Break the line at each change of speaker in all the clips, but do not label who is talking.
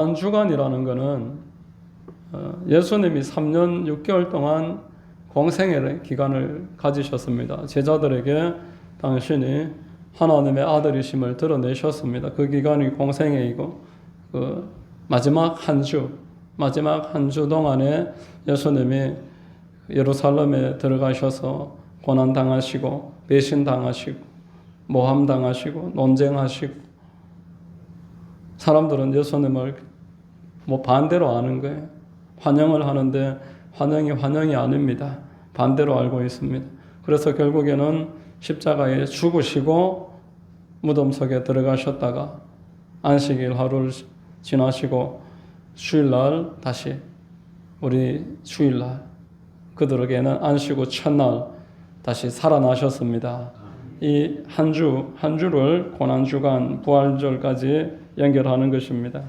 고난주간이라는 것은 예수님이 3년 6개월 동안 공생의 기간을 가지셨습니다. 제자들에게 당신이 하나님의 아들이심을 드러내셨습니다. 그 기간이 공생애이고 그 마지막 한 주 동안에 예수님이 예루살렘에 들어가셔서 고난당하시고 배신당하시고 모함당하시고 논쟁하시고 사람들은 예수님을 반대로 아는 거예요. 환영을 하는데 환영이 아닙니다. 반대로 알고 있습니다. 그래서 결국에는 십자가에 죽으시고 무덤 속에 들어가셨다가 안식일 하루를 지나시고 주일날 다시 우리 주일날 그들에게는 안식 후 첫날 다시 살아나셨습니다. 이 한 주를 고난주간 부활절까지 연결하는 것입니다.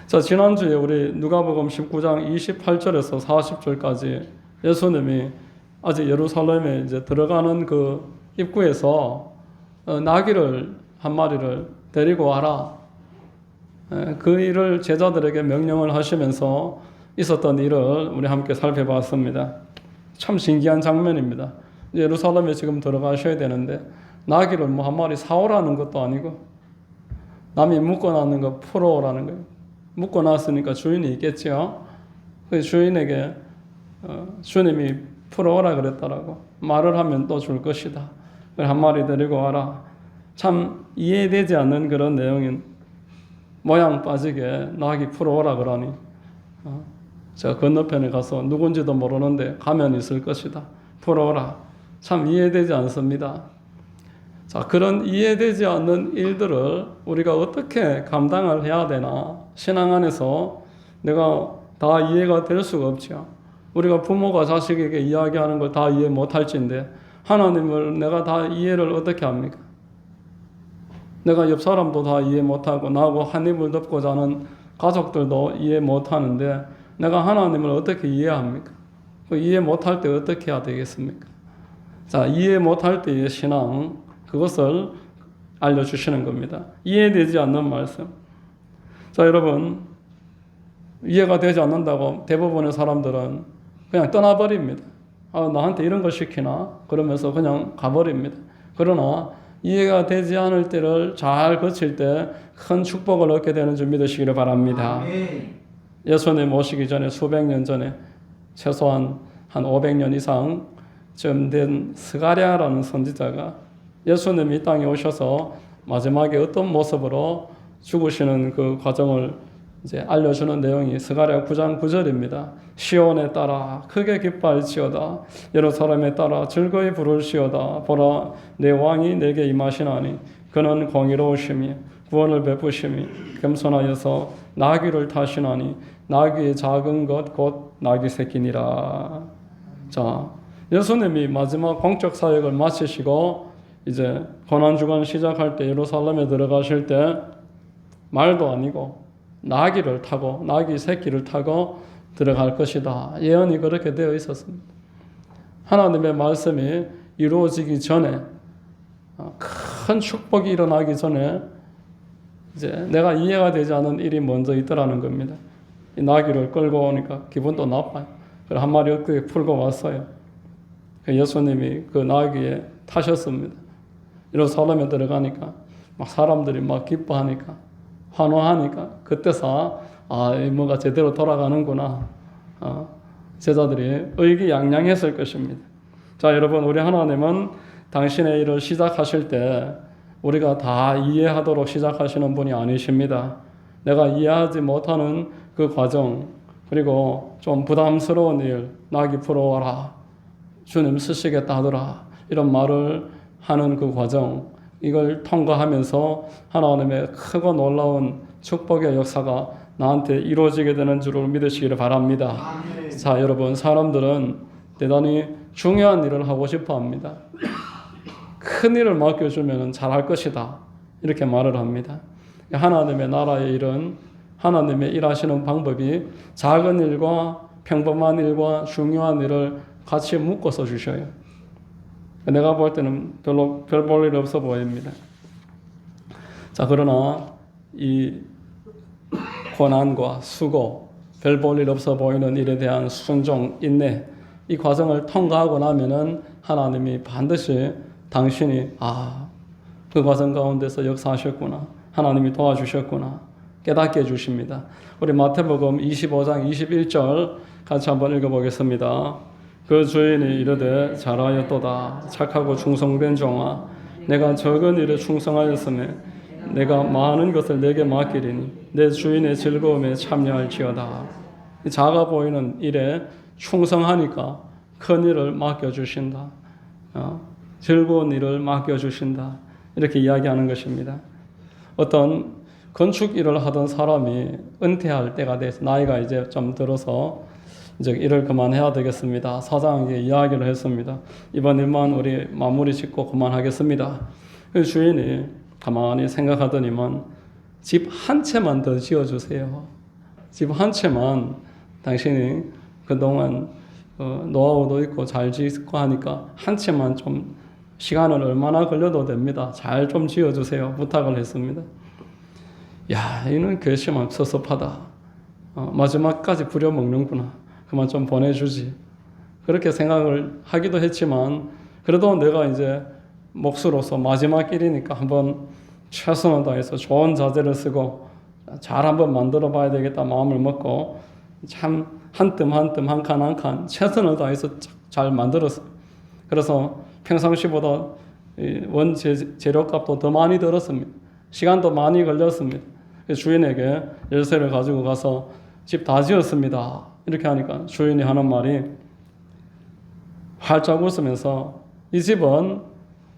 자, 지난주에 우리 누가복음 19장 28절에서 40절까지 예수님이 아직 예루살렘에 이제 들어가는 그 입구에서 나귀를 한 마리를 데리고 와라. 그 일을 제자들에게 명령을 하시면서 있었던 일을 우리 함께 살펴봤습니다. 참 신기한 장면입니다. 예루살렘에 지금 들어가셔야 되는데 나귀를 한 마리 사오라는 것도 아니고 남이 묶어놨는 거 풀어오라는 거예요. 묶어놨으니까 주인이 있겠죠. 그 주인에게 주님이 풀어오라 그랬더라고. 말을 하면 또 줄 것이다. 한 마리 데리고 와라. 참 이해되지 않는 그런 내용인 모양 빠지게 나귀 풀어오라 그러니 제가 건너편에 가서 누군지도 모르는데 가면 있을 것이다. 풀어오라. 참 이해되지 않습니다. 자, 그런 이해되지 않는 일들을 우리가 어떻게 감당을 해야 되나? 신앙 안에서 내가 다 이해가 될 수가 없죠. 우리가 부모가 자식에게 이야기하는 걸 다 이해 못할진데 하나님을 내가 다 이해를 어떻게 합니까? 내가 옆 사람도 다 이해 못하고 나하고 한 입을 덮고 자는 가족들도 이해 못하는데 내가 하나님을 어떻게 이해합니까? 이해 못할 때 어떻게 해야 되겠습니까? 자, 이해 못할 때의 신앙, 그것을 알려주시는 겁니다. 이해되지 않는 말씀. 자, 여러분, 이해가 되지 않는다고 대부분의 사람들은 그냥 떠나버립니다. 나한테 이런 걸 시키나? 그러면서 그냥 가버립니다. 그러나 이해가 되지 않을 때를 잘 거칠 때 큰 축복을 얻게 되는 줄 믿으시기를 바랍니다. 예수님 오시기 전에 수백 년 전에 최소한 한 500년 이상 쯤 된 스가랴라는 선지자가 예수님이 이 땅에 오셔서 마지막에 어떤 모습으로 죽으시는 그 과정을 이제 알려주는 내용이 스가랴 9장 9절입니다. 시온에 따라 크게 기뻐할지어다. 예루살렘에 따라 즐거이 부를지어다. 보라, 내 왕이 내게 임하시나니 그는 공의로우심이 구원을 베푸심이 겸손하여서 나귀를 타시나니 나귀의 작은 것 곧 나귀 새끼니라. 자, 예수님이 마지막 공적 사역을 마치시고 이제 고난주간 시작할 때 예루살렘에 들어가실 때 말도 아니고 나귀를 타고 나귀 새끼를 타고 들어갈 것이다. 예언이 그렇게 되어 있었습니다. 하나님의 말씀이 이루어지기 전에 큰 축복이 일어나기 전에 이제 내가 이해가 되지 않은 일이 먼저 있더라는 겁니다. 이 나귀를 끌고 오니까 기분도 나빠요. 그래서 한 마리 어떻게 풀고 왔어요. 예수님이 그 나귀에 타셨습니다. 예루살렘에 들어가니까 막 사람들이 막 기뻐하니까 환호하니까 그때서 뭔가 제대로 돌아가는구나. 제자들이 의기양양했을 것입니다. 자, 여러분, 우리 하나님은 당신의 일을 시작하실 때 우리가 다 이해하도록 시작하시는 분이 아니십니다. 내가 이해하지 못하는 그 과정, 그리고 좀 부담스러운 일, 나귀 풀어와라, 주님 쓰시겠다 하더라, 이런 말을 하는 그 과정, 이걸 통과하면서 하나님의 크고 놀라운 축복의 역사가 나한테 이루어지게 되는 줄을 믿으시기를 바랍니다. 아멘. 자, 여러분, 사람들은 대단히 중요한 일을 하고 싶어 합니다. 큰 일을 맡겨주면 잘할 것이다, 이렇게 말을 합니다. 하나님의 나라의 일은 하나님의 일하시는 방법이 작은 일과 평범한 일과 중요한 일을 같이 묶어서 주셔요. 내가 볼 때는 별로 별 볼 일 없어 보입니다. 자, 그러나 이 고난과 수고, 별 볼 일 없어 보이는 일에 대한 순종, 인내, 이 과정을 통과하고 나면은 하나님이 반드시 당신이 그 과정 가운데서 역사하셨구나, 하나님이 도와주셨구나 깨닫게 해주십니다. 우리 마태복음 25장 21절 같이 한번 읽어보겠습니다. 그 주인이 이르되 잘하였도다 착하고 충성된 종아, 내가 적은 일에 충성하였으며 내가 많은 것을 내게 맡기리니 내 주인의 즐거움에 참여할지어다. 작아 보이는 일에 충성하니까 큰 일을 맡겨주신다. 즐거운 일을 맡겨주신다. 이렇게 이야기하는 것입니다. 어떤 건축 일을 하던 사람이 은퇴할 때가 돼서 나이가 이제 좀 들어서 이제 일을 그만해야 되겠습니다. 사장에게 이야기를 했습니다. 이번 일만 우리 마무리 짓고 그만하겠습니다. 그 주인이 가만히 생각하더니만 집 한 채만 더 지어주세요. 집 한 채만 당신이 그동안 노하우도 있고 잘 짓고 하니까 한 채만 좀 시간은 얼마나 걸려도 됩니다. 잘 좀 지어주세요. 부탁을 했습니다. 야, 이는 괘씸함 섭섭하다. 마지막까지 부려먹는구나. 그만 좀 보내주지. 그렇게 생각을 하기도 했지만 그래도 내가 이제 몫으로서 마지막 길이니까 한번 최선을 다해서 좋은 자재를 쓰고 잘 한번 만들어 봐야 되겠다 마음을 먹고 참 한 뜸 한 뜸 한 칸 한 칸 최선을 다해서 잘 만들었어요. 그래서 평상시보다 재료값도 더 많이 들었습니다. 시간도 많이 걸렸습니다. 주인에게 열쇠를 가지고 가서 집 다 지었습니다. 이렇게 하니까 주인이 하는 말이 활짝 웃으면서 이 집은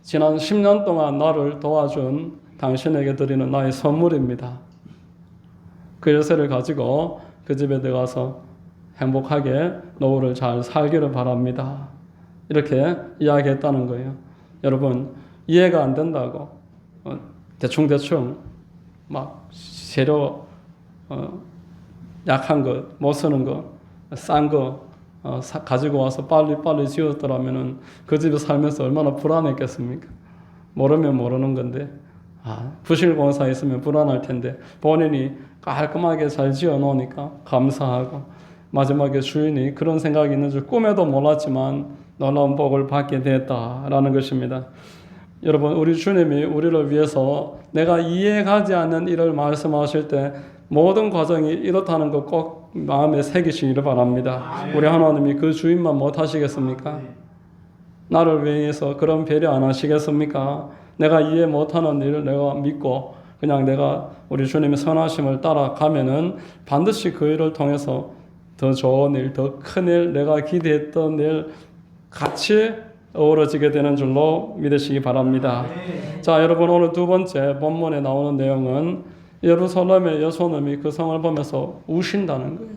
지난 10년 동안 나를 도와준 당신에게 드리는 나의 선물입니다. 그 열쇠를 가지고 그 집에 들어가서 행복하게 노후를 잘 살기를 바랍니다. 이렇게 이야기했다는 거예요. 여러분, 이해가 안 된다고 대충 막 재료 약한 거, 못 쓰는 거, 싼 거 가지고 와서 빨리 지었더라면은 그 집에 살면서 얼마나 불안했겠습니까? 모르면 모르는 건데 부실공사 있으면 불안할 텐데 본인이 깔끔하게 잘 지어 놓으니까 감사하고 마지막에 주인이 그런 생각이 있는 줄 꿈에도 몰랐지만 놀라운 복을 받게 됐다라는 것입니다. 여러분, 우리 주님이 우리를 위해서 내가 이해가지 않는 일을 말씀하실 때 모든 과정이 이렇다는 거 꼭 마음에 새기시기를 바랍니다. 우리 하나님이 그 주인만 못하시겠습니까? 나를 위해서 그런 배려 안 하시겠습니까? 내가 이해 못하는 일을 내가 믿고 그냥 내가 우리 주님의 선하심을 따라가면은 반드시 그 일을 통해서 더 좋은 일, 더 큰 일, 내가 기대했던 일 같이 어우러지게 되는 줄로 믿으시기 바랍니다. 자, 여러분, 오늘 두 번째 본문에 나오는 내용은 예루살렘의 여소놈이 그 성을 보면서 우신다는 거예요.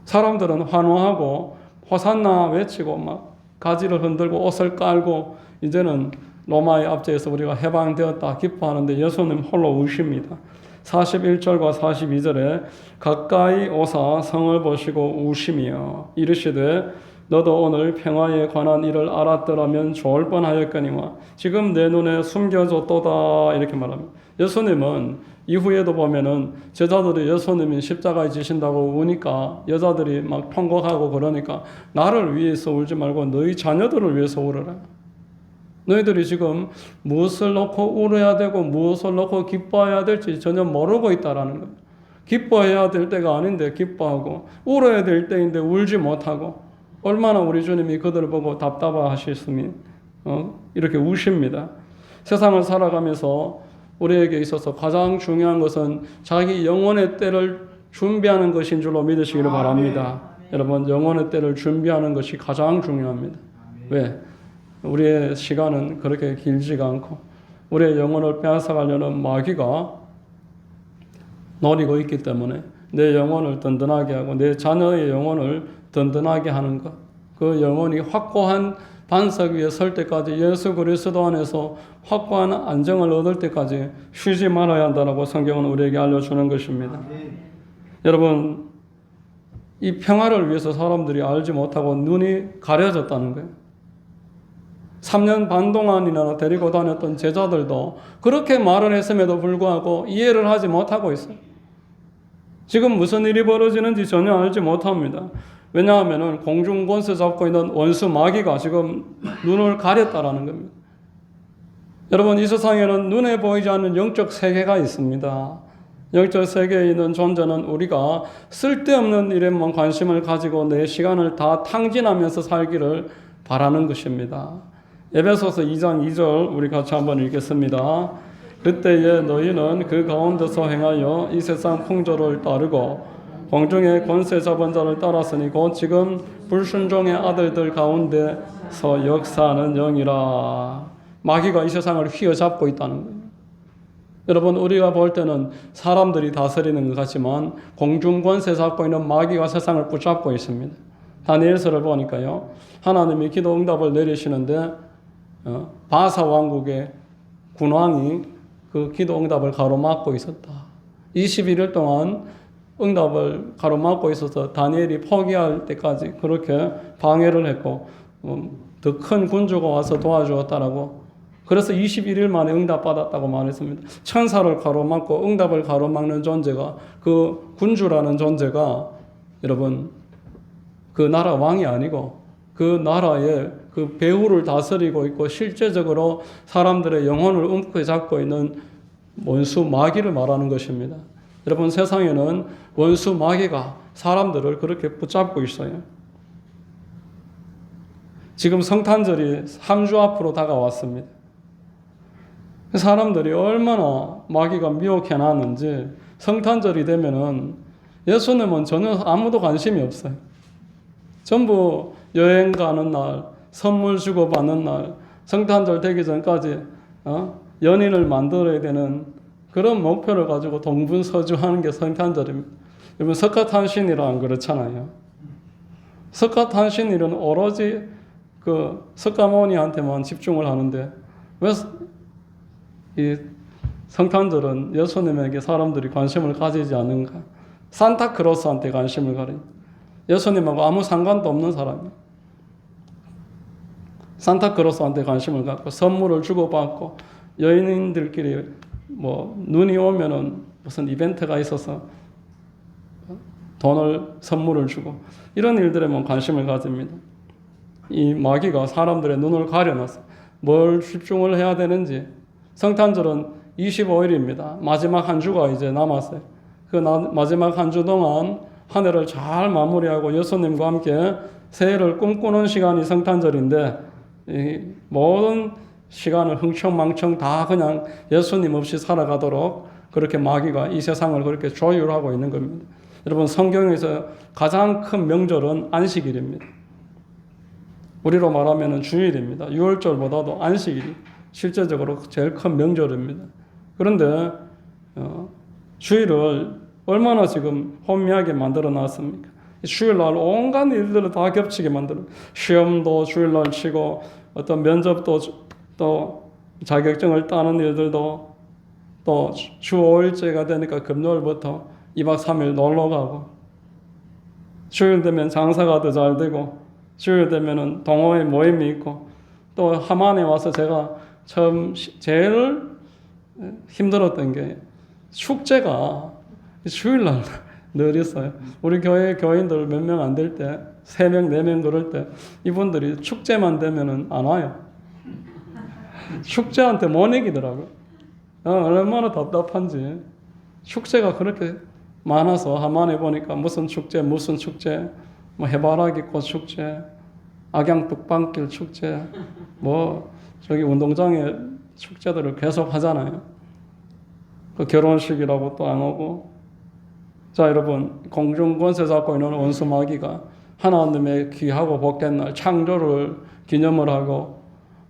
사람들은 환호하고 호산나 외치고 막 가지를 흔들고 옷을 깔고 이제는 로마의 압제에서 우리가 해방되었다 기뻐하는데 여소놈 홀로 우십니다. 41절과 42절에 가까이 오사 성을 보시고 우시며 이르시되 너도 오늘 평화에 관한 일을 알았더라면 좋을 뻔하였거니와 지금 내 눈에 숨겨졌도다 이렇게 말합니다. 예수님은 이후에도 보면은 제자들이 예수님이 십자가에 지신다고 우니까 여자들이 막 통곡하고 그러니까 나를 위해서 울지 말고 너희 자녀들을 위해서 울어라. 너희들이 지금 무엇을 놓고 울어야 되고 무엇을 놓고 기뻐해야 될지 전혀 모르고 있다라는 거예요. 기뻐해야 될 때가 아닌데 기뻐하고 울어야 될 때인데 울지 못하고 얼마나 우리 주님이 그들을 보고 답답하셨으면 이렇게 우십니다. 세상을 살아가면서 우리에게 있어서 가장 중요한 것은 자기 영혼의 때를 준비하는 것인 줄로 믿으시기를 바랍니다. 여러분, 영혼의 때를 준비하는 것이 가장 중요합니다. 왜? 우리의 시간은 그렇게 길지가 않고 우리의 영혼을 빼앗아가려는 마귀가 노리고 있기 때문에 내 영혼을 든든하게 하고 내 자녀의 영혼을 든든하게 하는 것, 그 영혼이 확고한 반석 위에 설 때까지 예수 그리스도 안에서 확고한 안정을 얻을 때까지 쉬지 말아야 한다고 성경은 우리에게 알려주는 것입니다. 여러분, 이 평화를 위해서 사람들이 알지 못하고 눈이 가려졌다는 거예요. 3년 반 동안이나 데리고 다녔던 제자들도 그렇게 말을 했음에도 불구하고 이해를 하지 못하고 있어요. 지금 무슨 일이 벌어지는지 전혀 알지 못합니다. 왜냐하면 공중 권세 잡고 있는 원수 마귀가 지금 눈을 가렸다라는 겁니다. 여러분, 이 세상에는 눈에 보이지 않는 영적 세계가 있습니다. 영적 세계에 있는 존재는 우리가 쓸데없는 일에만 관심을 가지고 내 시간을 다 탕진하면서 살기를 바라는 것입니다. 에베소서 2장 2절 우리 같이 한번 읽겠습니다. 그때에 너희는 그 가운데서 행하여 이 세상 풍조를 따르고 공중의 권세 잡은 자를 따랐으니 곧 지금 불순종의 아들들 가운데서 역사하는 영이라. 마귀가 이 세상을 휘어잡고 있다는 거예요. 여러분, 우리가 볼 때는 사람들이 다스리는 것 같지만 공중 권세 잡고 있는 마귀가 세상을 붙잡고 있습니다. 다니엘서를 보니까요, 하나님이 기도 응답을 내리시는데 바사 왕국의 군왕이 그 기도 응답을 가로막고 있었다. 21일 동안 응답을 가로막고 있어서 다니엘이 포기할 때까지 그렇게 방해를 했고 더 큰 군주가 와서 도와주었다라고. 그래서 21일 만에 응답받았다고 말했습니다. 천사를 가로막고 응답을 가로막는 존재가, 그 군주라는 존재가 여러분 그 나라 왕이 아니고 그 나라의 그 배후를 다스리고 있고 실제적으로 사람들의 영혼을 움켜잡고 있는 원수 마귀를 말하는 것입니다. 여러분, 세상에는 원수 마귀가 사람들을 그렇게 붙잡고 있어요. 지금 성탄절이 3주 앞으로 다가왔습니다. 사람들이 얼마나 마귀가 미혹해놨는지 성탄절이 되면은 예수님은 전혀 아무도 관심이 없어요. 전부 여행 가는 날, 선물 주고받는 날, 성탄절 되기 전까지 연인을 만들어야 되는 그런 목표를 가지고 동분서주하는 게 성탄절입니다. 여러분, 석가탄신일은 그렇잖아요. 석가탄신일은 오로지 그 석가모니한테만 집중을 하는데 왜 이 성탄절은 예수님에게 사람들이 관심을 가지지 않는가? 산타크로스한테 관심을 가려요. 예수님하고 아무 상관도 없는 사람이에요. 산타크로스한테 관심을 갖고 선물을 주고받고 여인들끼리 뭐 눈이 오면은 무슨 이벤트가 있어서 선물을 주고 이런 일들에만 관심을 가집니다. 이 마귀가 사람들의 눈을 가려놨어요. 뭘 집중을 해야 되는지. 성탄절은 25일입니다. 마지막 한 주가 이제 남았어요. 그 마지막 한 주 동안 한 해를 잘 마무리하고 예수님과 함께 새해를 꿈꾸는 시간이 성탄절인데 이 모든 시간을 흥청망청 다 그냥 예수님 없이 살아가도록 그렇게 마귀가 이 세상을 그렇게 조율하고 있는 겁니다. 여러분, 성경에서 가장 큰 명절은 안식일입니다. 우리로 말하면 주일입니다. 6월절보다도 안식일이 실제적으로 제일 큰 명절입니다. 그런데 주일을 얼마나 지금 혼미하게 만들어 놨습니까? 주일날 온갖 일들을 다 겹치게 만들어. 시험도 주일날 치고 어떤 면접도 또 자격증을 따는 일들도 또 주 5일째가 되니까 금요일부터 2박 3일 놀러 가고 주일 되면 장사가 더 잘 되고 주일 되면은 동호회 모임이 있고 또 하만에 와서 제가 처음 제일 힘들었던 게 축제가 주일날 늘 있어요. 우리 교회 교인들 몇 명 안 될 때 3명, 4명 그럴 때 이분들이 축제만 되면은 안 와요. 축제한테 못 이기더라고요. 얼마나 답답한지. 축제가 그렇게 많아서 하만에 보니까 무슨 축제, 뭐 해바라기 꽃 축제, 악양 뚝방길 축제, 뭐 저기 운동장에 축제들을 계속 하잖아요. 그 결혼식이라고 또 안 오고. 자, 여러분, 공중 권세 잡고 있는 원수 마귀가 하나님의 귀하고 복된 날 창조를 기념을 하고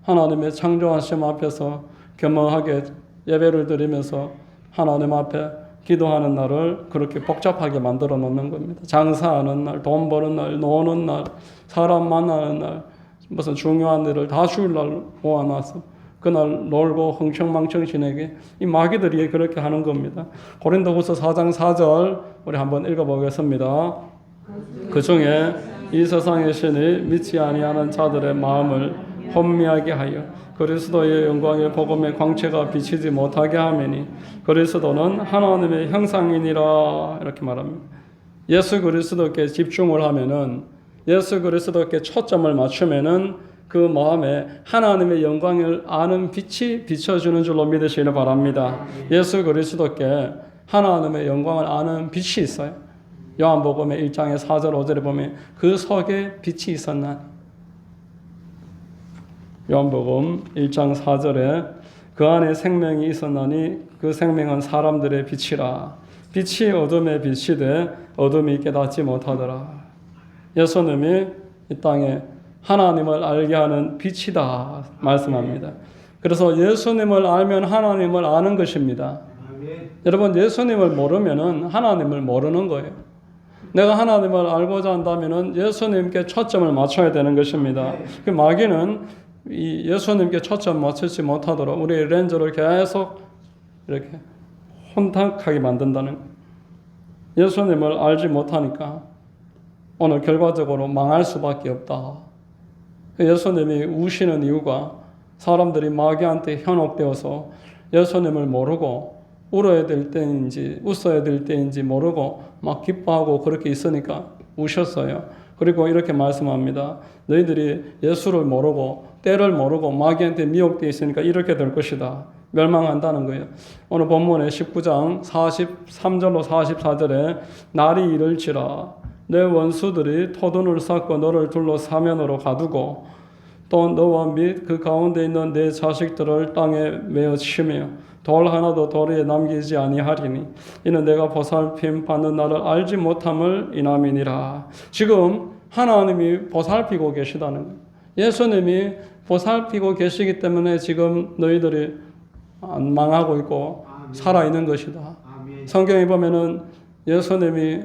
하나님의 창조하심 앞에서 겸허하게 예배를 드리면서 하나님 앞에 기도하는 날을 그렇게 복잡하게 만들어 놓는 겁니다. 장사하는 날, 돈 버는 날, 노는 날, 사람 만나는 날, 무슨 중요한 일을 다 주일날 모아놔서 그날 놀고 흥청망청 지내게 이 마귀들이 그렇게 하는 겁니다. 고린도후서 4장 4절 우리 한번 읽어보겠습니다. 그 중에 이 세상의 신이 믿지 아니하는 자들의 마음을 혼미하게 하여 그리스도의 영광의 복음의 광채가 비치지 못하게 하매니 그리스도는 하나님의 형상이니라 이렇게 말합니다. 예수 그리스도께 집중을 하면은 예수 그리스도께 초점을 맞추면은 그 마음에 하나님의 영광을 아는 빛이 비춰주는 줄로 믿으시길 바랍니다. 예수 그리스도께 하나님의 영광을 아는 빛이 있어요. 요한복음의 1장의 4절 5절에 보면 그 속에 빛이 있었나니 요한복음 1장 4절에 그 안에 생명이 있었나니 그 생명은 사람들의 빛이라 빛이 어둠의 빛이 돼 어둠이 깨닫지 못하더라. 예수님이 이 땅에 하나님을 알게 하는 빛이다 말씀합니다. 그래서 예수님을 알면 하나님을 아는 것입니다. 여러분 예수님을 모르면은 하나님을 모르는 거예요. 내가 하나님을 알고자 한다면은 예수님께 초점을 맞춰야 되는 것입니다. 그 마귀는 이 예수님께 초점 맞추지 못하도록 우리 렌즈를 계속 이렇게 혼탁하게 만든다는 거예요. 예수님을 알지 못하니까 오늘 결과적으로 망할 수밖에 없다. 예수님이 우시는 이유가 사람들이 마귀한테 현혹되어서 예수님을 모르고 울어야 될 때인지 웃어야 될 때인지 모르고 막 기뻐하고 그렇게 있으니까 우셨어요. 그리고 이렇게 말씀합니다. 너희들이 예수를 모르고 때를 모르고 마귀한테 미혹되어 있으니까 이렇게 될 것이다. 멸망한다는 거예요. 오늘 본문의 19장 43절로 44절에 날이 이를지라 내 원수들이 토둔을 쌓고 너를 둘러 사면으로 가두고 또 너와 및 그 가운데 있는 내 자식들을 땅에 메어 치며 돌 하나도 도리에 남기지 아니하리니 이는 내가 보살핌 받는 나를 알지 못함을 인함이니라. 지금 하나님이 보살피고 계시다는 거예요. 예수님이 보살피고 계시기 때문에 지금 너희들이 안 망하고 있고 살아있는 것이다. 성경에 보면은 예수님이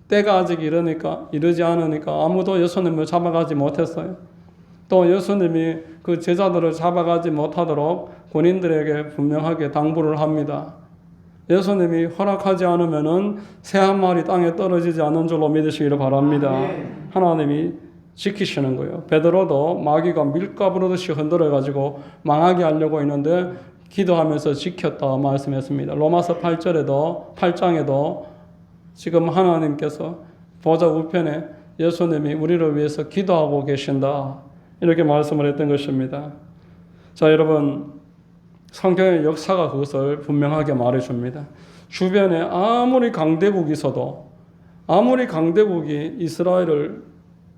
때가 아직 이르지 않으니까 아무도 예수님을 잡아가지 못했어요. 또 예수님이 그 제자들을 잡아가지 못하도록 군인들에게 분명하게 당부를 합니다. 예수님이 허락하지 않으면은 새 한 마리 땅에 떨어지지 않은 줄로 믿으시기를 바랍니다. 하나님이 지키시는 거예요. 베드로도 마귀가 밀가부르듯이 흔들어가지고 망하게 하려고 했는데 기도하면서 지켰다 말씀했습니다. 로마서 8장에도 지금 하나님께서 보좌 우편에 예수님이 우리를 위해서 기도하고 계신다. 이렇게 말씀을 했던 것입니다. 자, 여러분, 성경의 역사가 그것을 분명하게 말해줍니다. 주변에 아무리 강대국이 이스라엘을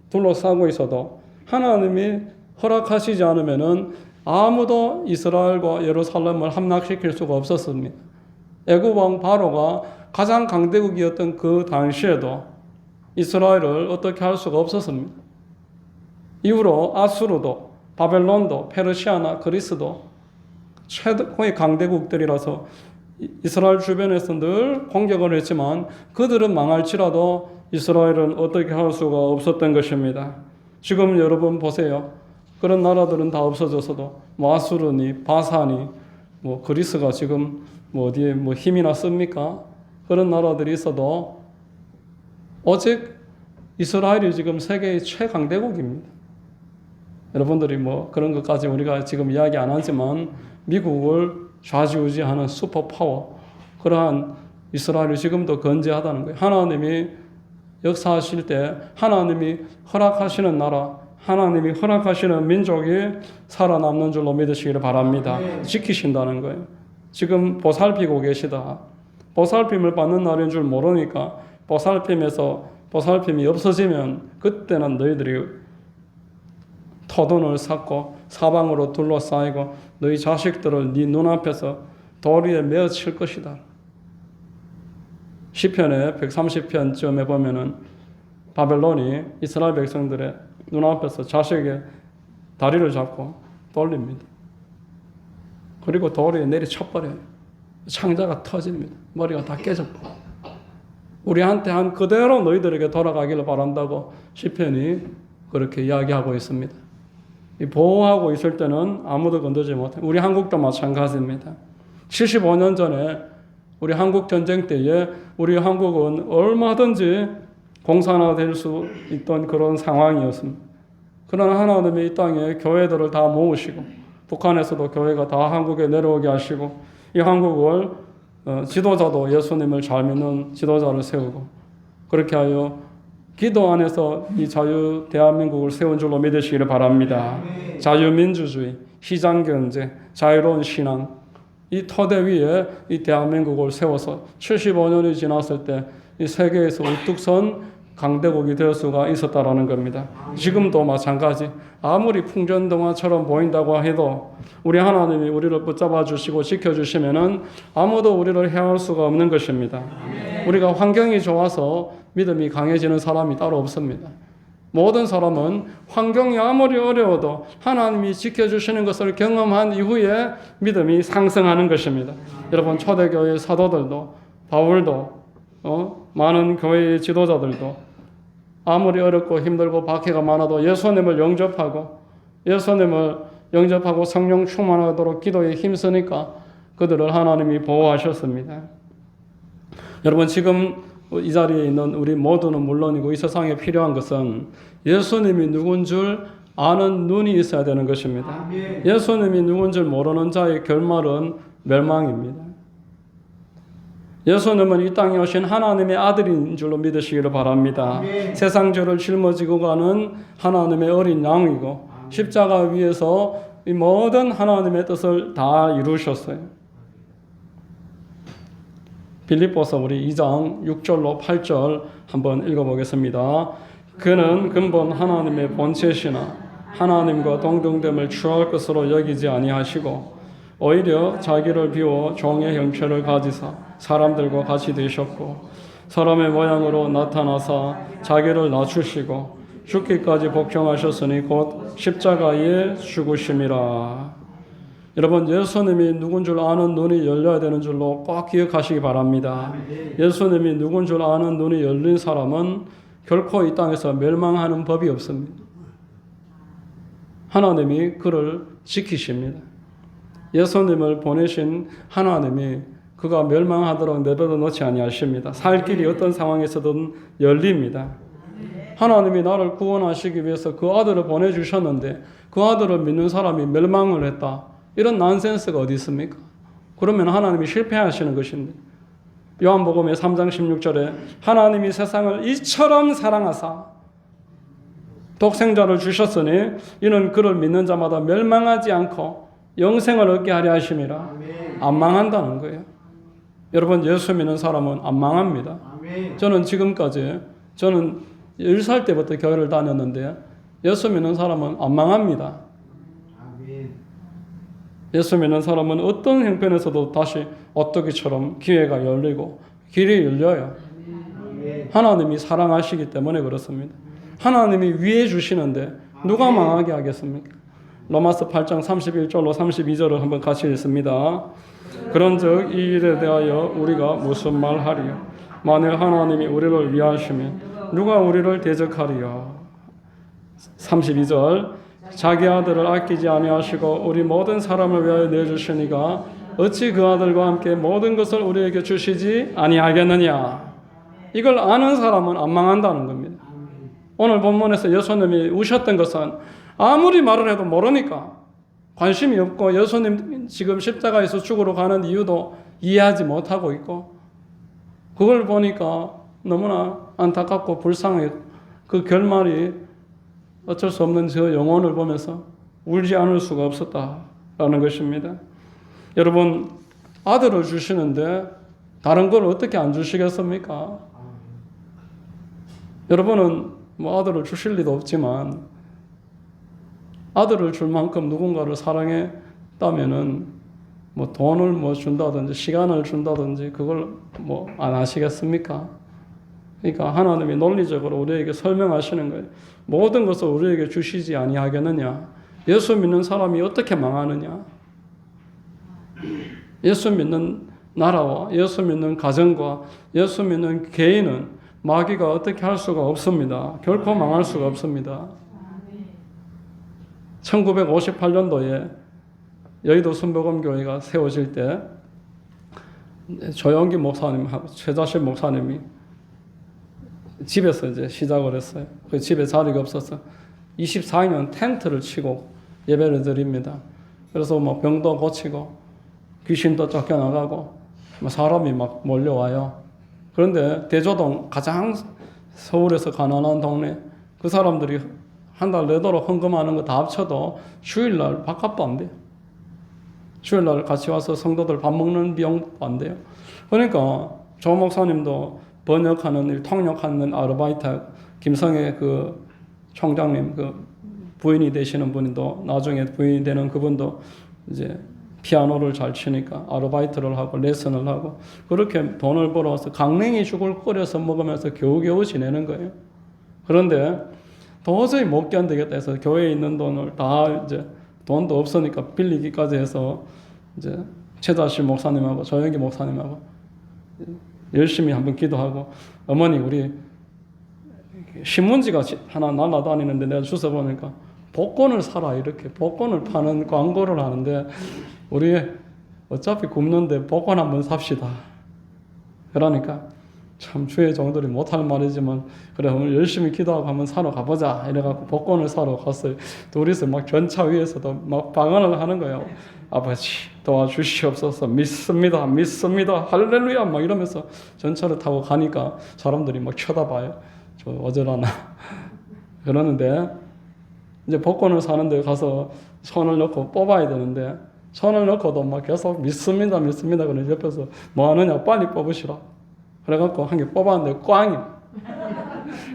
둘러싸고 있어도 하나님이 허락하시지 않으면은 아무도 이스라엘과 예루살렘을 함락시킬 수가 없었습니다. 애굽 왕 바로가 가장 강대국이었던 그 당시에도 이스라엘을 어떻게 할 수가 없었습니다. 이후로 아수르도, 바벨론도, 페르시아나 그리스도 최고의 강대국들이라서 이스라엘 주변에서 늘 공격을 했지만 그들은 망할지라도 이스라엘은 어떻게 할 수가 없었던 것입니다. 지금 여러분 보세요. 그런 나라들은 다 없어졌어도 아수르니 바사니 그리스가 지금 어디에 힘이나 씁니까? 그런 나라들이 있어도 오직 이스라엘이 지금 세계의 최강대국입니다. 여러분들이 그런 것까지 우리가 지금 이야기 안 하지만 미국을 좌지우지하는 슈퍼파워, 그러한 이스라엘이 지금도 건재하다는 거예요. 하나님이 역사하실 때 하나님이 허락하시는 나라, 하나님이 허락하시는 민족이 살아남는 줄로 믿으시기를 바랍니다. 지키신다는 거예요. 지금 보살피고 계시다. 보살핌을 받는 날인 줄 모르니까 보살핌이 없어지면 그때는 너희들이 토돈을 쌓고 사방으로 둘러싸이고 너희 자식들을 네 눈앞에서 돌 위에 메어 칠 것이다. 시편의 130편쯤에 보면은 바벨론이 이스라엘 백성들의 눈앞에서 자식의 다리를 잡고 돌립니다. 그리고 돌 위에 내리 쳐버려요. 창자가 터집니다. 머리가 다 깨졌고. 우리한테 한 그대로 너희들에게 돌아가기를 바란다고 시편이 그렇게 이야기하고 있습니다. 보호하고 있을 때는 아무도 건드지 못해요. 우리 한국도 마찬가지입니다. 75년 전에 우리 한국 전쟁 때에 우리 한국은 얼마든지 공산화될 수 있던 그런 상황이었습니다. 그러나 하나님이 이 땅에 교회들을 다 모으시고 북한에서도 교회가 다 한국에 내려오게 하시고 이 한국을 지도자도 예수님을 잘 믿는 지도자를 세우고 그렇게 하여 기도 안에서 이 자유 대한민국을 세운 줄로 믿으시기를 바랍니다. 자유민주주의, 시장경제, 자유로운 신앙 이 토대 위에 이 대한민국을 세워서 75년이 지났을 때 이 세계에서 우뚝 선 강대국이 될 수가 있었다라는 겁니다. 지금도 마찬가지. 아무리 풍전등화처럼 보인다고 해도 우리 하나님이 우리를 붙잡아 주시고 지켜주시면은 아무도 우리를 해할 수가 없는 것입니다. 우리가 환경이 좋아서 믿음이 강해지는 사람이 따로 없습니다. 모든 사람은 환경이 아무리 어려워도 하나님이 지켜주시는 것을 경험한 이후에 믿음이 상승하는 것입니다. 여러분 초대교회 사도들도 바울도 많은 교회의 지도자들도 아무리 어렵고 힘들고 박해가 많아도 예수님을 영접하고 성령 충만하도록 기도에 힘쓰니까 그들을 하나님이 보호하셨습니다. 여러분 지금 이 자리에 있는 우리 모두는 물론이고 이 세상에 필요한 것은 예수님이 누군 줄 아는 눈이 있어야 되는 것입니다. 예수님이 누군 줄 모르는 자의 결말은 멸망입니다. 예수님은 이 땅에 오신 하나님의 아들인 줄로 믿으시기를 바랍니다. 세상 죄를 짊어지고 가는 하나님의 어린 양이고 십자가 위에서 이 모든 하나님의 뜻을 다 이루셨어요. 빌립보서 우리 2장 6절로 8절 한번 읽어보겠습니다. 그는 근본 하나님의 본체시나 하나님과 동등됨을 취할 것으로 여기지 아니하시고 오히려 자기를 비워 종의 형체를 가지사 사람들과 같이 되셨고 사람의 모양으로 나타나사 자기를 낮추시고 죽기까지 복종하셨으니 곧 십자가에 죽으심이라. 여러분 예수님이 누군 줄 아는 눈이 열려야 되는 줄로 꼭 기억하시기 바랍니다. 예수님이 누군 줄 아는 눈이 열린 사람은 결코 이 땅에서 멸망하는 법이 없습니다. 하나님이 그를 지키십니다. 예수님을 보내신 하나님이 그가 멸망하도록 내버려 놓지 아니하십니다. 살 길이 어떤 상황에서든 열립니다. 하나님이 나를 구원하시기 위해서 그 아들을 보내주셨는데 그 아들을 믿는 사람이 멸망을 했다. 이런 난센스가 어디 있습니까? 그러면 하나님이 실패하시는 것인데 요한복음의 3장 16절에 하나님이 세상을 이처럼 사랑하사 독생자를 주셨으니 이는 그를 믿는 자마다 멸망하지 않고 영생을 얻게 하려 하심이라. 안 망한다는 거예요. 여러분 예수 믿는 사람은 안 망합니다. 저는 지금까지 10살 때부터 교회를 다녔는데 예수 믿는 사람은 안 망합니다. 예수 믿는 사람은 어떤 형편에서도 다시 오뚜기처럼 기회가 열리고 길이 열려요. 하나님이 사랑하시기 때문에 그렇습니다. 하나님이 위해 주시는데 누가 망하게 하겠습니까? 로마서 8장 31절로 32절을 한번 같이 읽습니다. 그런즉 이 일에 대하여 우리가 무슨 말하리요? 만일 하나님이 우리를 위하시면 누가 우리를 대적하리요? 32절 자기 아들을 아끼지 아니하시고 우리 모든 사람을 위하여 내주시니가 어찌 그 아들과 함께 모든 것을 우리에게 주시지 아니하겠느냐? 이걸 아는 사람은 안 망한다는 겁니다. 오늘 본문에서 예수님이 우셨던 것은 아무리 말을 해도 모르니까 관심이 없고 예수님 지금 십자가에서 죽으러 가는 이유도 이해하지 못하고 있고 그걸 보니까 너무나 안타깝고 불쌍해. 그 결말이 어쩔 수 없는 저 영혼을 보면서 울지 않을 수가 없었다라는 것입니다. 여러분 아들을 주시는데 다른 걸 어떻게 안 주시겠습니까? 여러분은 뭐 아들을 주실 리도 없지만 아들을 줄 만큼 누군가를 사랑했다면은 뭐 돈을 뭐 준다든지 시간을 준다든지 그걸 뭐 안 하시겠습니까? 그러니까 하나님이 논리적으로 우리에게 설명하시는 거예요. 모든 것을 우리에게 주시지 아니하겠느냐? 예수 믿는 사람이 어떻게 망하느냐? 예수 믿는 나라와 예수 믿는 가정과 예수 믿는 개인은 마귀가 어떻게 할 수가 없습니다. 결코 망할 수가 없습니다. 1958년도에 여의도 순복음교회가 세워질 때 조영기 목사님하고 최자실 목사님이 집에서 이제 시작을 했어요. 그 집에 자리가 없어서 24년 텐트를 치고 예배를 드립니다. 그래서 뭐 병도 고치고 귀신도 쫓겨나가고 사람이 막 몰려와요. 그런데 대조동 가장 서울에서 가난한 동네, 그 사람들이 한 달 내도록 헌금하는 거 다 합쳐도 주일날 밥값도 안 돼요. 주일날 같이 와서 성도들 밥 먹는 비용도 안 돼요. 그러니까 조 목사님도 번역하는 일, 통역하는 아르바이트, 김성애 그 총장님 그 부인이 되시는 분도 나중에 부인이 되는 그분도 이제 피아노를 잘 치니까 아르바이트를 하고 레슨을 하고 그렇게 돈을 벌어와서 강냉이 죽을 끓여서 먹으면서 겨우겨우 지내는 거예요. 그런데 도저히 못 견디겠다 해서 교회에 있는 돈을 다 이제 돈도 없으니까 빌리기까지 해서 이제 최자실 목사님하고 조영기 목사님하고 열심히 한번 기도하고 어머니 우리 신문지가 하나 날아다니는데 내가 주워 보니까 복권을 사라 이렇게 복권을 파는 광고를 하는데 우리 어차피 굶는데 복권 한번 삽시다. 그러니까 참 주의 종들이 못할 말이지만 그래 오늘 열심히 기도하고 한번 사러 가보자 이래갖고 복권을 사러 갔어요. 둘이서 막 전차 위에서도 막 방언을 하는 거예요. 아버지 도와주시옵소서 믿습니다 믿습니다 할렐루야 막 이러면서 전차를 타고 가니까 사람들이 막 쳐다봐요. 저 어쩌라나 그러는데 이제 복권을 사는데 가서 손을 넣고 뽑아야 되는데 손을 넣고도 막 계속 믿습니다 믿습니다 그러는 옆에서 뭐 하느냐 빨리 뽑으시라 그래갖고 한 개 뽑았는데 꽝이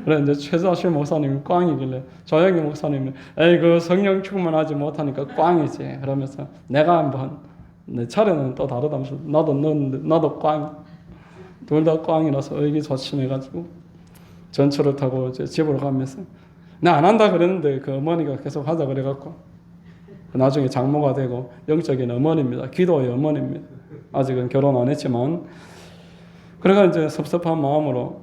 그래 이제 최자실 목사님이 꽝이길래 조영기 목사님이 에이 그 성령 충만하지 못하니까 꽝이지 그러면서 내가 한번 내 차례는 또 다르다면서 나도 넣었는데 나도 꽝 둘 다 꽝이라서 의기소침해가지고 전철을 타고 이제 집으로 가면서 나 안 한다 그랬는데 그 어머니가 계속 하자 그래갖고 나중에 장모가 되고 영적인 어머니입니다. 기도의 어머니입니다. 아직은 결혼 안 했지만 그래가 이제 섭섭한 마음으로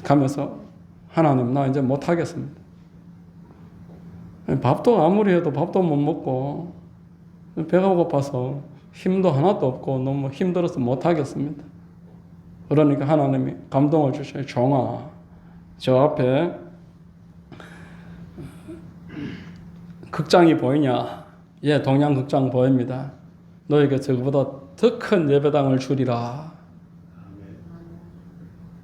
가면서 하나님 나 이제 못 하겠습니다. 밥도 아무리 해도 밥도 못 먹고 배가 고파서 힘도 하나도 없고 너무 힘들어서 못 하겠습니다. 그러니까 하나님이 감동을 주셔요. 종아 저 앞에 극장이 보이냐? 예, 동양극장 보입니다. 너에게 저보다 더 큰 예배당을 주리라.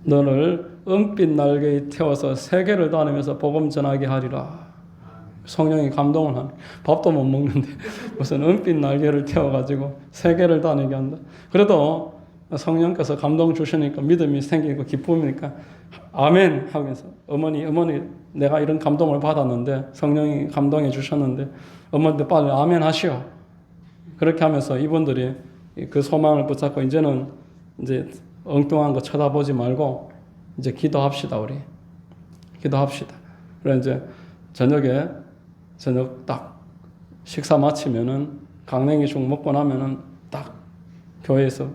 너를 은빛 날개에 태워서 세계를 다니면서 복음 전하게 하리라. 성령이 감동을 하는. 밥도 못 먹는데 무슨 은빛 날개를 태워가지고 세계를 다니게 한다. 그래도 성령께서 감동 주시니까 믿음이 생기고 기쁨이니까 아멘 하면서 어머니 내가 이런 감동을 받았는데 성령이 감동해 주셨는데 어머니도 빨리 아멘 하시오. 그렇게 하면서 이분들이 그 소망을 붙잡고 이제는 이제 엉뚱한 거 쳐다보지 말고 이제 기도합시다 우리. 기도합시다. 그래 이제 저녁 딱 식사 마치면은 강냉이 죽 먹고 나면은 딱 교회에서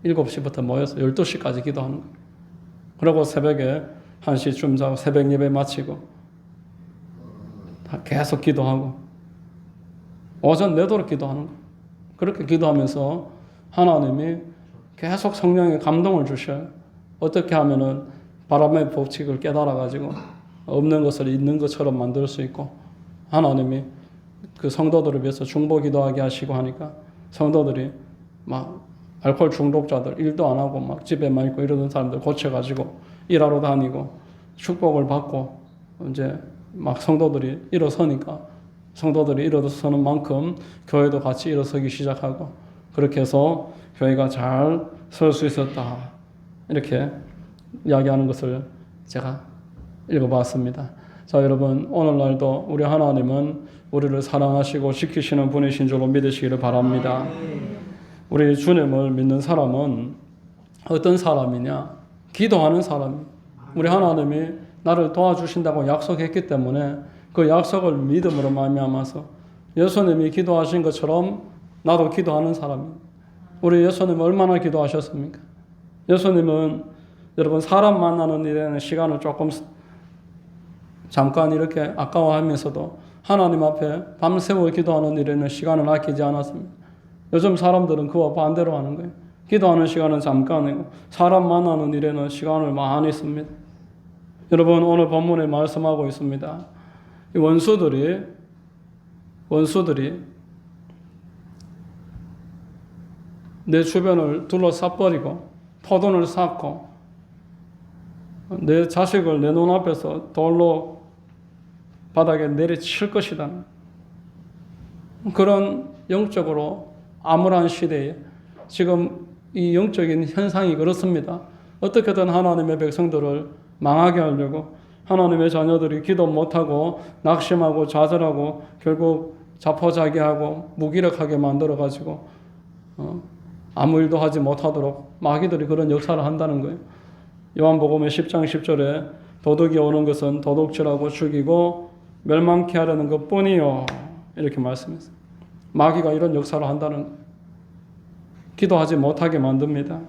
7시부터 모여서 12시까지 기도하는 거예요. 그리고 새벽에 1시쯤 자고 새벽 예배 마치고 계속 기도하고 오전 내도록 기도하는 거예요. 그렇게 기도하면서 하나님이 계속 성령의 감동을 주셔요. 어떻게 하면은 바람의 법칙을 깨달아가지고 없는 것을 있는 것처럼 만들 수 있고 하나님이 그 성도들을 위해서 중보 기도하게 하시고 하니까 성도들이 막 알코올 중독자들 일도 안 하고 막 집에만 있고 이러던 사람들 고쳐가지고 일하러 다니고 축복을 받고 이제 막 성도들이 일어서니까 성도들이 일어서는 만큼 교회도 같이 일어서기 시작하고 그렇게 해서 교회가 잘 설 수 있었다 이렇게 이야기하는 것을 제가 읽어봤습니다. 자 여러분 오늘날도 우리 하나님은 우리를 사랑하시고 지키시는 분이신 줄로 믿으시기를 바랍니다. 우리 주님을 믿는 사람은 어떤 사람이냐? 기도하는 사람. 우리 하나님이 나를 도와주신다고 약속했기 때문에 그 약속을 믿음으로 말미암아서 예수님이 기도하신 것처럼 나도 기도하는 사람입니다. 우리 예수님 얼마나 기도하셨습니까? 예수님은 여러분 사람 만나는 일에는 시간을 조금 잠깐 이렇게 아까워하면서도 하나님 앞에 밤새워 기도하는 일에는 시간을 아끼지 않았습니다. 요즘 사람들은 그와 반대로 하는 거예요. 기도하는 시간은 잠깐이고 사람 만나는 일에는 시간을 많이 씁니다. 여러분 오늘 본문에 말씀하고 있습니다. 이 원수들이 원수들이 내 주변을 둘러싸버리고 포돈을 쌓고 내 자식을 내 눈앞에서 돌로 바닥에 내리칠 것이다. 그런 영적으로 암울한 시대에 지금 이 영적인 현상이 그렇습니다. 어떻게든 하나님의 백성들을 망하게 하려고 하나님의 자녀들이 기도 못하고 낙심하고 좌절하고 결국 자포자기하고 무기력하게 만들어가지고 아무 일도 하지 못하도록 마귀들이 그런 역사를 한다는 거예요. 요한복음의 10장 10절에 도둑이 오는 것은 도둑질하고 죽이고 멸망케 하려는 것뿐이요, 이렇게 말씀했어요. 마귀가 이런 역사를 한다는 거예요. 기도하지 못하게 만듭니다.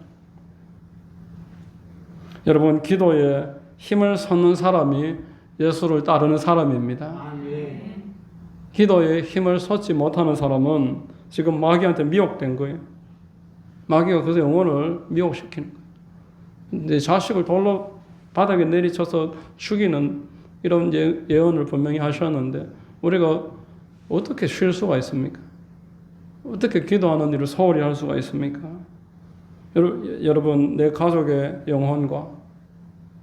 여러분, 기도에 힘을 쏟는 사람이 예수를 따르는 사람입니다. 기도에 힘을 쏟지 못하는 사람은 지금 마귀한테 미혹된 거예요. 마귀가 그래서 영혼을 미혹시키는 거예요. 내 자식을 돌로 바닥에 내리쳐서 죽이는 이런 예언을 분명히 하셨는데 우리가 어떻게 쉴 수가 있습니까? 어떻게 기도하는 일을 소홀히 할 수가 있습니까? 여러분, 내 가족의 영혼과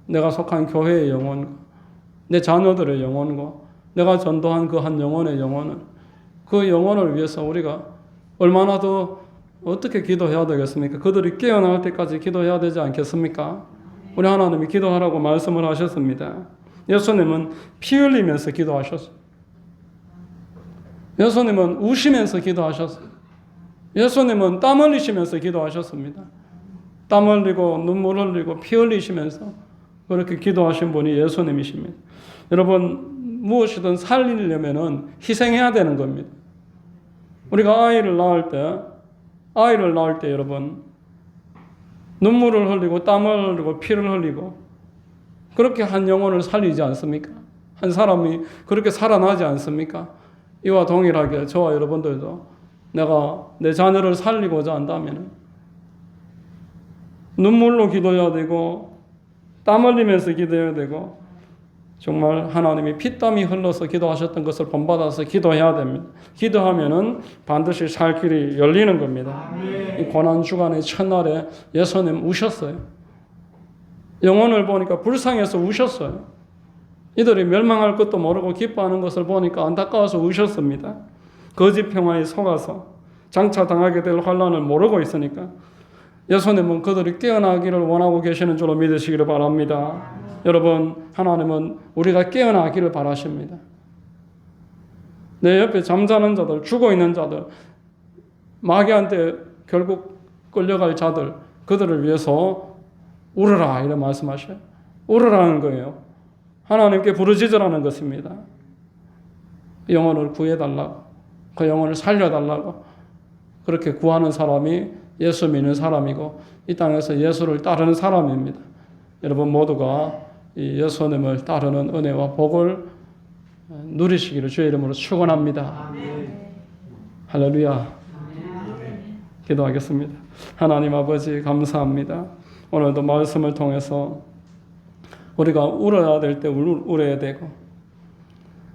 내가 속한 교회의 영혼과 내 자녀들의 영혼과 내가 전도한 그 한 영혼의 영혼을, 그 영혼을 위해서 우리가 얼마나 더 어떻게 기도해야 되겠습니까? 그들이 깨어날 때까지 기도해야 되지 않겠습니까? 우리 하나님이 기도하라고 말씀을 하셨습니다. 예수님은 피 흘리면서 기도하셨어요. 예수님은 우시면서 기도하셨어요. 예수님은 땀 흘리시면서 기도하셨습니다. 땀 흘리고 눈물 흘리고 피 흘리시면서 그렇게 기도하신 분이 예수님이십니다. 여러분, 무엇이든 살리려면 희생해야 되는 겁니다. 우리가 아이를 낳을 때 여러분, 눈물을 흘리고 땀을 흘리고 피를 흘리고 그렇게 한 영혼을 살리지 않습니까? 한 사람이 그렇게 살아나지 않습니까? 이와 동일하게 저와 여러분들도 내가 내 자녀를 살리고자 한다면 눈물로 기도해야 되고 땀 흘리면서 기도해야 되고 정말 하나님이 피땀이 흘러서 기도하셨던 것을 본받아서 기도해야 됩니다. 기도하면은 반드시 살 길이 열리는 겁니다. 이 고난 주간의 첫날에 예수님 우셨어요. 영혼을 보니까 불쌍해서 우셨어요. 이들이 멸망할 것도 모르고 기뻐하는 것을 보니까 안타까워서 우셨습니다. 거짓 평화에 속아서 장차 당하게 될 환난을 모르고 있으니까 예수님은 그들이 깨어나기를 원하고 계시는 줄로 믿으시기를 바랍니다. 여러분, 하나님은 우리가 깨어나기를 바라십니다. 내 옆에 잠자는 자들, 죽어있는 자들, 마귀한테 결국 끌려갈 자들, 그들을 위해서 울으라 이런 말씀하셔요. 울으라는 거예요. 하나님께 부르짖으라는 것입니다. 영혼을 구해달라고, 그 영혼을 살려달라고 그렇게 구하는 사람이 예수 믿는 사람이고 이 땅에서 예수를 따르는 사람입니다. 여러분 모두가 이 예수님을 따르는 은혜와 복을 누리시기를 주의 이름으로 축원합니다. 할렐루야. 기도하겠습니다. 하나님 아버지 감사합니다. 오늘도 말씀을 통해서 우리가 울어야 될 때 울어야 되고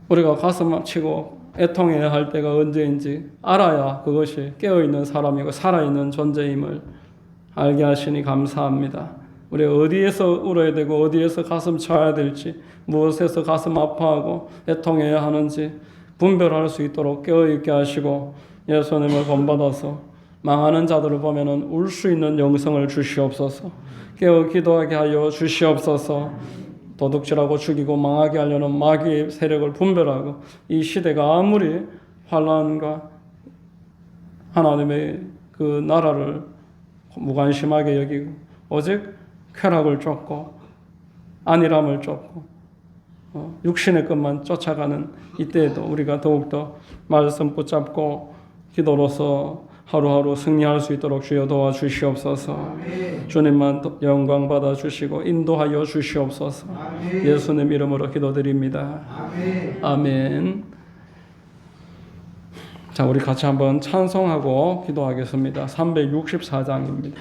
우리가 가슴 치고 애통해야 할 때가 언제인지 알아야 그것이 깨어있는 사람이고 살아있는 존재임을 알게 하시니 감사합니다. 우리 어디에서 울어야 되고 어디에서 가슴 쳐야 될지 무엇에서 가슴 아파하고 애통해야 하는지 분별할 수 있도록 깨어있게 하시고 예수님을 본받아서 망하는 자들을 보면은 울 수 있는 영성을 주시옵소서. 깨어 기도하게 하여 주시옵소서. 도둑질하고 죽이고 망하게 하려는 마귀의 세력을 분별하고 이 시대가 아무리 환난과 하나님의 그 나라를 무관심하게 여기고 오직 쾌락을 쫓고 안일함을 쫓고 육신의 것만 쫓아가는 이때에도 우리가 더욱더 말씀 붙잡고 기도로서 하루하루 승리할 수 있도록 주여 도와주시옵소서. 아멘. 주님만 영광 받아주시고 인도하여 주시옵소서. 아멘. 예수님 이름으로 기도드립니다. 아멘. 아멘. 자, 우리 같이 한번 찬송하고 기도하겠습니다. 364장입니다.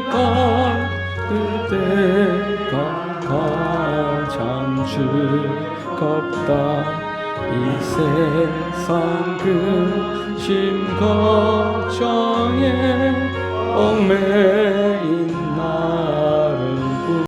받을 때가 가장 즐겁다. 이 세상 근심 걱정에 얽매인